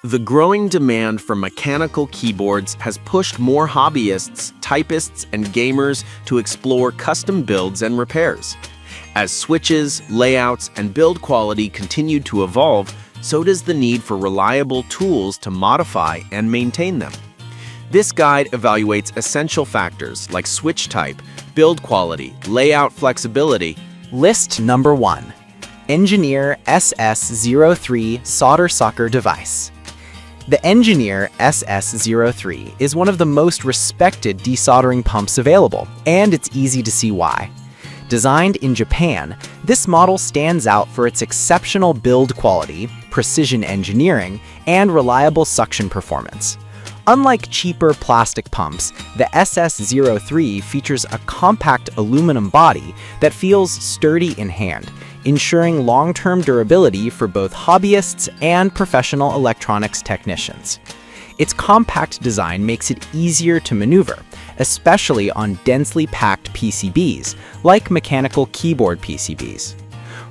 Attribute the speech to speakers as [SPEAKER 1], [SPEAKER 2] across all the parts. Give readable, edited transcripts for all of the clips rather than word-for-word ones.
[SPEAKER 1] The growing demand for mechanical keyboards has pushed more hobbyists, typists, and gamers to explore custom builds and repairs. As switches, layouts, and build quality continue to evolve, so does the need for reliable tools to modify and maintain them. This guide evaluates essential factors like switch type, build quality, layout flexibility.
[SPEAKER 2] List number 1. Engineer SS03 Solder Sucker Device. The Engineer SS03 is one of the most respected desoldering pumps available, and it's easy to see why. Designed in Japan, this model stands out for its exceptional build quality, precision engineering, and reliable suction performance. Unlike cheaper plastic pumps, the SS03 features a compact aluminum body that feels sturdy in hand, ensuring long-term durability for both hobbyists and professional electronics technicians. Its compact design makes it easier to maneuver, especially on densely packed PCBs, like mechanical keyboard PCBs.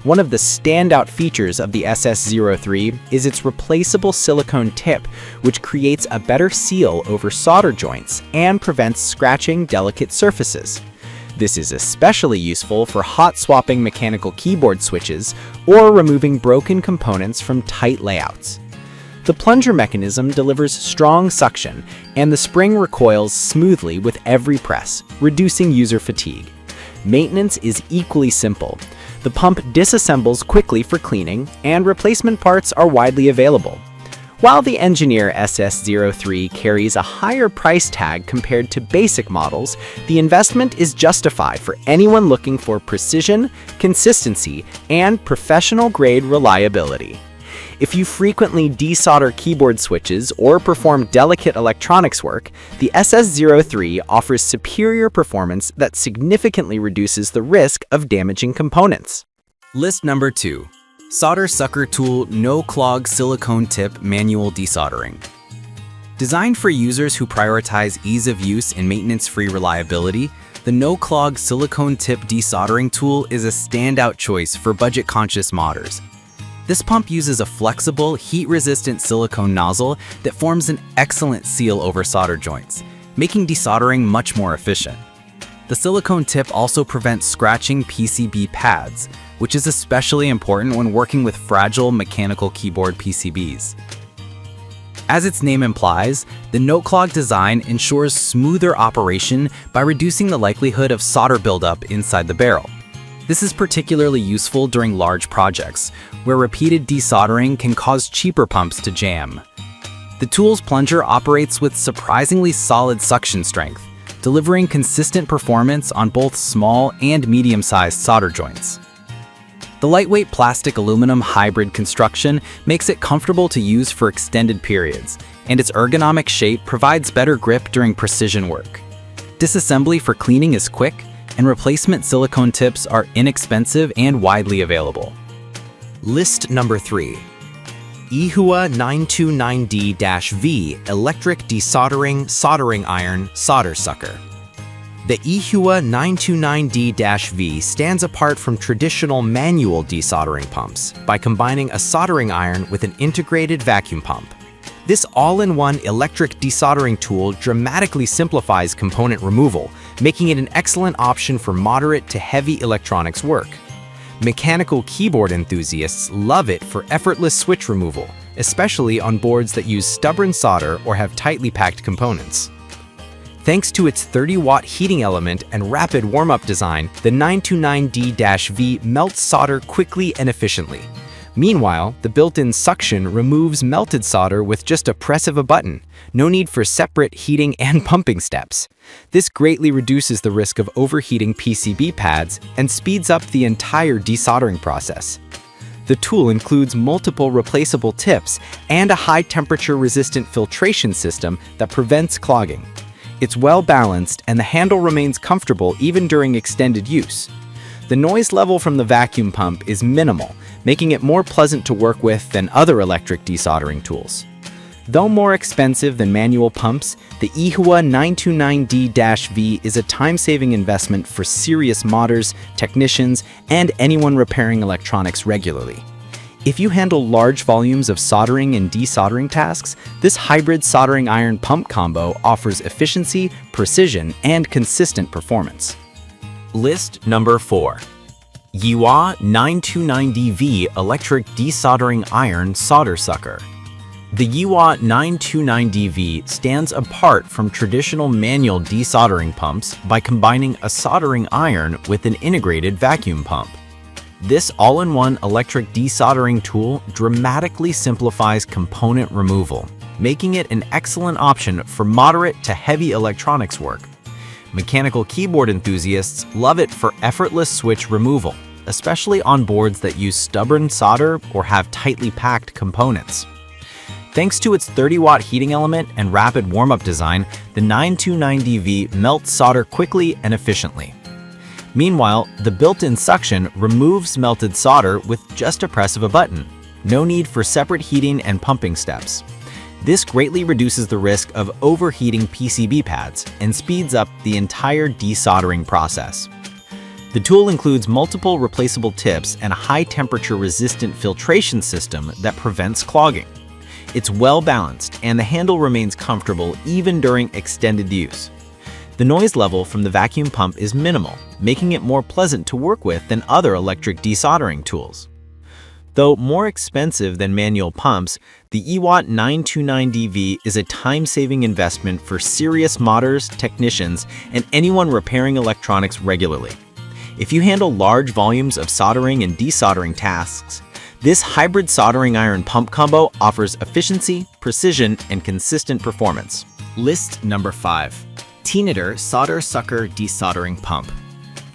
[SPEAKER 2] One of the standout features of the SS03 is its replaceable silicone tip, which creates a better seal over solder joints and prevents scratching delicate surfaces. This is especially useful for hot-swapping mechanical keyboard switches or removing broken components from tight layouts. The plunger mechanism delivers strong suction, and the spring recoils smoothly with every press, reducing user fatigue. Maintenance is equally simple. The pump disassembles quickly for cleaning, and replacement parts are widely available. While the Engineer SS03 carries a higher price tag compared to basic models, the investment is justified for anyone looking for precision, consistency, and professional-grade reliability. If you frequently desolder keyboard switches or perform delicate electronics work, the SS03 offers superior performance that significantly reduces the risk of damaging components.
[SPEAKER 3] List number 2. Solder Sucker Tool No Clog Silicone Tip Manual Desoldering. Designed for users who prioritize ease of use and maintenance-free reliability, the No Clog Silicone Tip Desoldering Tool is a standout choice for budget-conscious modders. This pump uses a flexible, heat-resistant silicone nozzle that forms an excellent seal over solder joints, making desoldering much more efficient. The silicone tip also prevents scratching PCB pads, which is especially important when working with fragile mechanical keyboard PCBs. As its name implies, the no clog design ensures smoother operation by reducing the likelihood of solder buildup inside the barrel. This is particularly useful during large projects, where repeated desoldering can cause cheaper pumps to jam. The tool's plunger operates with surprisingly solid suction strength, delivering consistent performance on both small and medium-sized solder joints. The lightweight plastic-aluminum hybrid construction makes it comfortable to use for extended periods, and its ergonomic shape provides better grip during precision work. Disassembly for cleaning is quick, and replacement silicone tips are inexpensive and widely available.
[SPEAKER 2] List number 3. Ihua 929D-V Electric Desoldering Soldering Iron Solder Sucker. The Ihua 929D-V stands apart from traditional manual desoldering pumps by combining a soldering iron with an integrated vacuum pump. This all-in-one electric desoldering tool dramatically simplifies component removal, making it an excellent option for moderate to heavy electronics work. Mechanical keyboard enthusiasts love it for effortless switch removal, especially on boards that use stubborn solder or have tightly packed components. Thanks to its 30-watt heating element and rapid warm-up design, the 929D-V melts solder quickly and efficiently. Meanwhile, the built-in suction removes melted solder with just a press of a button. No need for separate heating and pumping steps. This greatly reduces the risk of overheating PCB pads and speeds up the entire desoldering process. The tool includes multiple replaceable tips and a high-temperature resistant filtration system that prevents clogging. It's well-balanced and the handle remains comfortable even during extended use. The noise level from the vacuum pump is minimal, making it more pleasant to work with than other electric desoldering tools. Though more expensive than manual pumps, the Ihua 929D-V is a time-saving investment for serious modders, technicians, and anyone repairing electronics regularly. If you handle large volumes of soldering and desoldering tasks, this hybrid soldering iron pump combo offers efficiency, precision, and consistent performance.
[SPEAKER 3] List number 4. Yiwa 929DV Electric Desoldering Iron Solder Sucker. The Yiwa 929DV stands apart from traditional manual desoldering pumps by combining a soldering iron with an integrated vacuum pump. This all-in-one electric desoldering tool dramatically simplifies component removal, making it an excellent option for moderate to heavy electronics work. Mechanical keyboard enthusiasts love it for effortless switch removal, especially on boards that use stubborn solder or have tightly packed components. Thanks to its 30-watt heating element and rapid warm-up design, the 929DV melts solder quickly and efficiently. Meanwhile, the built-in suction removes melted solder with just a press of a button. No need for separate heating and pumping steps. This greatly reduces the risk of overheating PCB pads and speeds up the entire desoldering process. The tool includes multiple replaceable tips and a high-temperature resistant filtration system that prevents clogging. It's well balanced and the handle remains comfortable even during extended use. The noise level from the vacuum pump is minimal, making it more pleasant to work with than other electric desoldering tools. Though more expensive than manual pumps, the Yiwa 929DV is a time-saving investment for serious modders, technicians, and anyone repairing electronics regularly. If you handle large volumes of soldering and desoldering tasks, this hybrid soldering iron pump combo offers efficiency, precision, and consistent performance.
[SPEAKER 2] List number 5. Tinnitter Solder Sucker Desoldering Pump.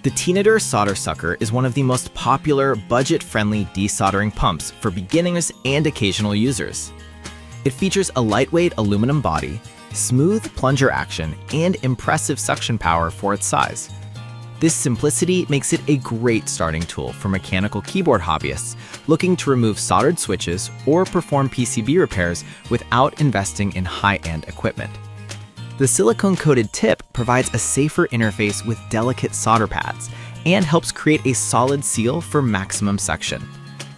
[SPEAKER 2] The Tinnitter Solder Sucker is one of the most popular, budget-friendly desoldering pumps for beginners and occasional users. It features a lightweight aluminum body, smooth plunger action, and impressive suction power for its size. This simplicity makes it a great starting tool for mechanical keyboard hobbyists looking to remove soldered switches or perform PCB repairs without investing in high-end equipment. The silicone-coated tip provides a safer interface with delicate solder pads and helps create a solid seal for maximum suction.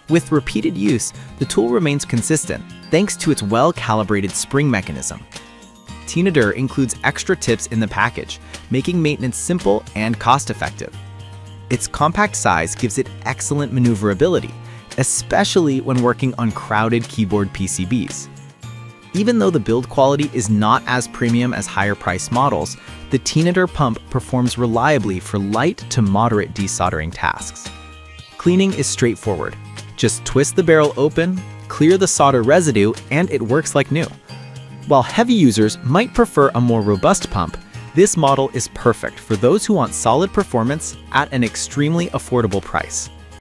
[SPEAKER 2] With repeated use, the tool remains consistent thanks to its well-calibrated spring mechanism. Tinnitter includes extra tips in the package, making maintenance simple and cost-effective. Its compact size gives it excellent maneuverability, especially when working on crowded keyboard PCBs. Even though the build quality is not as premium as higher-priced models, the Tinnitter pump performs reliably for light to moderate desoldering tasks. Cleaning is straightforward. Just twist the barrel open, clear the solder residue, and it works like new. While heavy users might prefer a more robust pump, this model is perfect for those who want solid performance at an extremely affordable price.